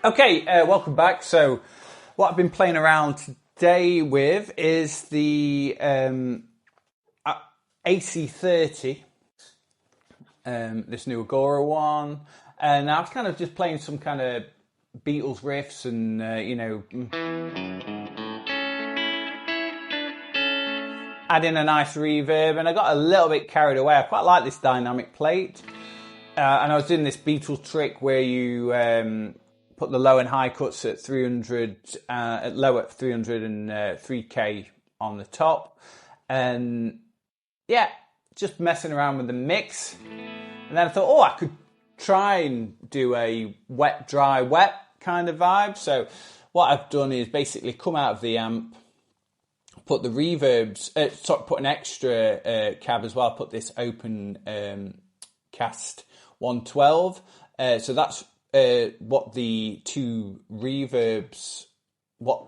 Okay, welcome back. So what I've been playing around today with is the AC30, this new Agora one. And I was kind of just playing some kind of Beatles riffs and, you know, adding a nice reverb. And I got a little bit carried away. I quite like this dynamic plate. And I was doing this Beatles trick where you put the low and high cuts at 300, low at 300 and 3K on the top. And yeah, just messing around with the mix. And then I thought, oh, I could try and do a wet, dry, wet kind of vibe. So what I've done is basically come out of the amp, put the reverbs, put an extra cab as well, put this open cast 112. So that's what the two reverbs,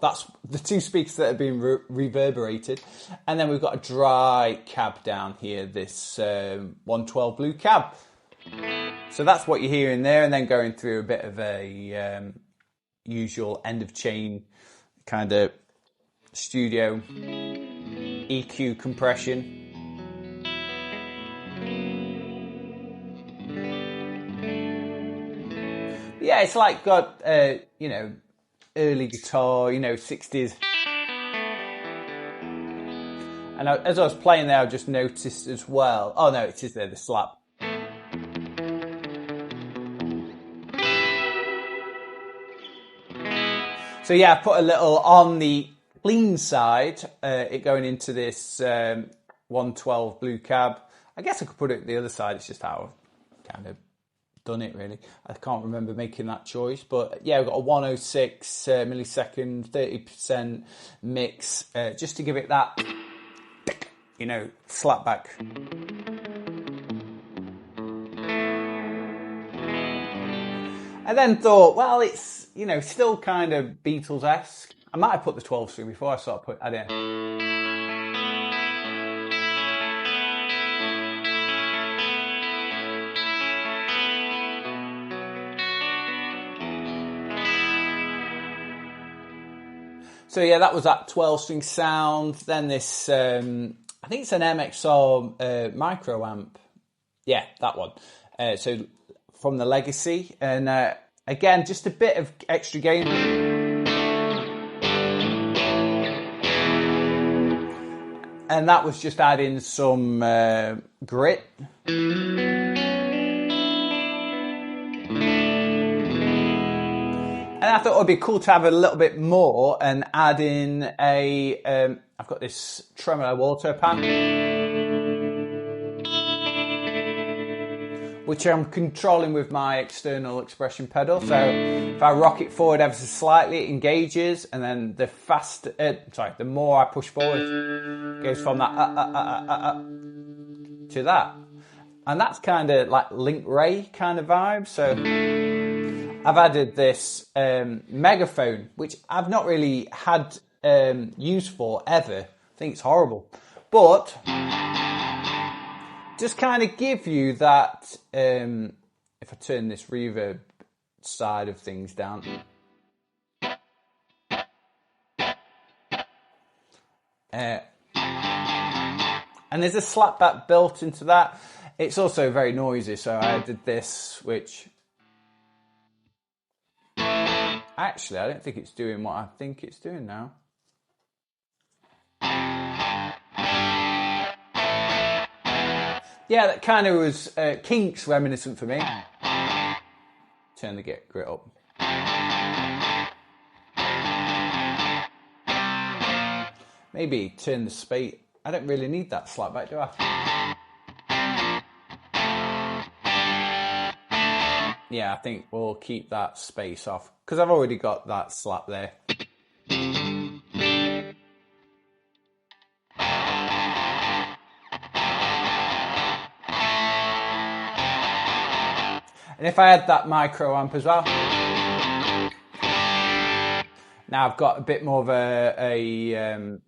that's the two speakers that have been reverberated. And then we've got a dry cab down here, this 112 blue cab. So that's what you're hearing there, and then going through a bit of a usual end of chain kind of studio EQ compression. Yeah, it's like got, you know, early guitar, you know, 60s. And as I was playing there, I just noticed as well, oh no, it is there, the slap. So yeah, I put a little on the clean side, it going into this 112 blue cab. I guess I could put it the other side, it's just how I've kind of done it really. I can't remember making that choice, but yeah, I've got a 106 millisecond 30% mix, just to give it that, you know, slap back. I then thought, well, it's, you know, still kind of Beatles-esque. I might have put the 12 string before I started adding. So yeah, that was that 12-string sound. Then this, I think it's an MXR micro amp. Yeah, that one. So from the Legacy, and again, just a bit of extra gain. And that was just adding some grit. And I thought it would be cool to have a little bit more and add in a, I've got this tremolo auto pan, which I'm controlling with my external expression pedal. So if I rock it forward ever so slightly, it engages, and then the the more I push forward, it goes from that to that. And that's kind of like Link Ray kind of vibe. So I've added this megaphone, which I've not really had use for ever. I think it's horrible. But just kind of give you that, if I turn this reverb side of things down. And there's a slapback built into that. It's also very noisy, so I added this, which actually I don't think it's doing what I think it's doing now. Yeah, that kind of was Kinks reminiscent for me. Turn the grit up. Maybe turn the space. I don't really need that slapback, do I? yeah, I think we'll keep that space off because I've already got that slap there. And if I had that micro amp as well, now I've got a bit more of a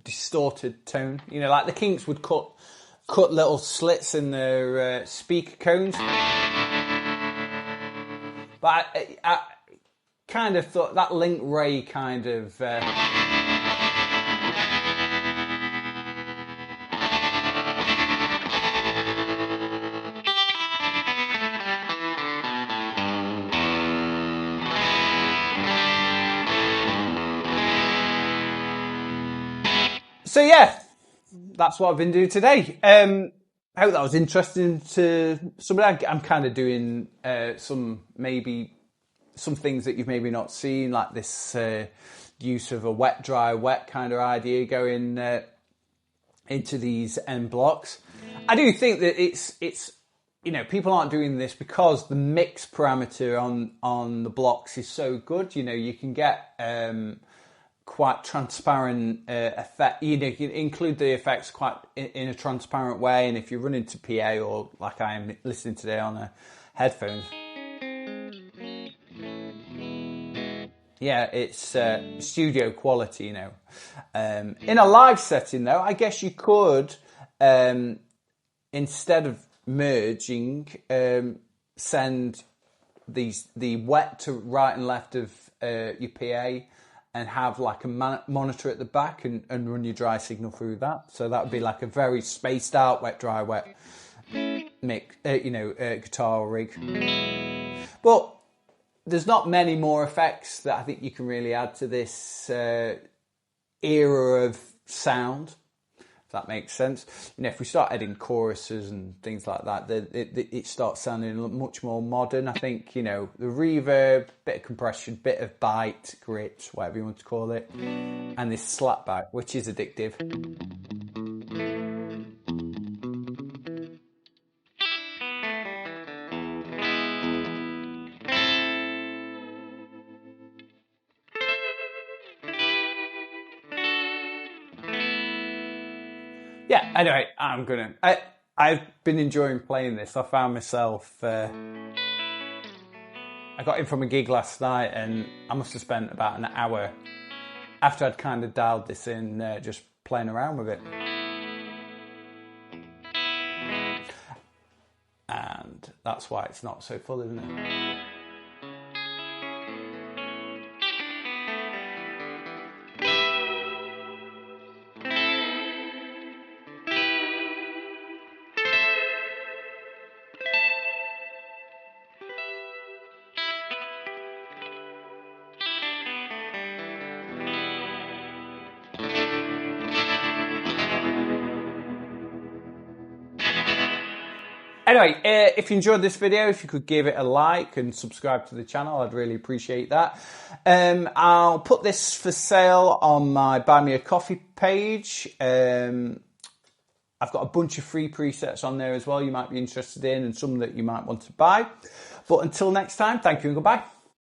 distorted tone. You know, like the Kinks would cut little slits in their speaker cones. But I kind of thought that Link Ray kind of... So yeah, that's what I've been doing today. I hope that was interesting to somebody. I'm kind of doing some things that you've maybe not seen, like this use of a wet, dry, wet kind of idea going into these end blocks. I do think that it's you know, people aren't doing this because the mix parameter on the blocks is so good. You know, you can get quite transparent effect. You know, you can include the effects quite in a transparent way, and if you run into PA or like I am listening today on a headphones, yeah, it's studio quality, you know. In a live setting though, I guess you could instead of merging, send the wet to right and left of your PA, and have like a monitor at the back and run your dry signal through that. So that would be like a very spaced out wet, dry, wet mix, guitar rig. But there's not many more effects that I think you can really add to this era of sound, if that makes sense. You know, if we start adding choruses and things like that, it starts sounding much more modern. I think, you know, the reverb, bit of compression, bit of bite, grit, whatever you want to call it, and this slapback, which is addictive. Yeah, anyway, I've been enjoying playing this. I found myself, I got in from a gig last night and I must have spent about an hour after I'd kind of dialed this in, just playing around with it. And that's why it's not so full, isn't it? Anyway, if you enjoyed this video, if you could give it a like and subscribe to the channel, I'd really appreciate that. I'll put this for sale on my Buy Me a Coffee page. I've got a bunch of free presets on there as well you might be interested in, and some that you might want to buy. But until next time, thank you and goodbye.